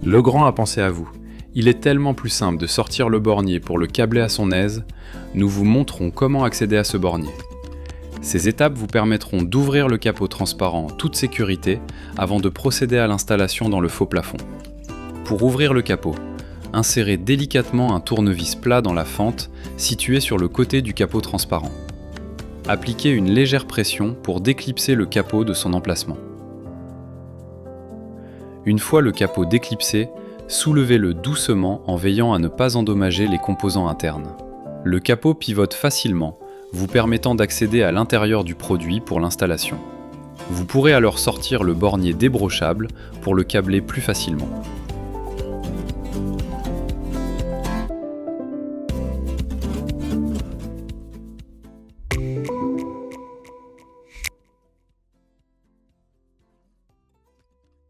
Legrand a pensé à vous. Il est tellement plus simple de sortir le bornier pour le câbler à son aise, nous vous montrons comment accéder à ce bornier. Ces étapes vous permettront d'ouvrir le capot transparent en toute sécurité avant de procéder à l'installation dans le faux plafond. Pour ouvrir le capot, insérez délicatement un tournevis plat dans la fente située sur le côté du capot transparent. Appliquez une légère pression pour déclipser le capot de son emplacement. Une fois le capot déclipsé, soulevez-le doucement en veillant à ne pas endommager les composants internes. Le capot pivote facilement, vous permettant d'accéder à l'intérieur du produit pour l'installation. Vous pourrez alors sortir le bornier débrochable pour le câbler plus facilement.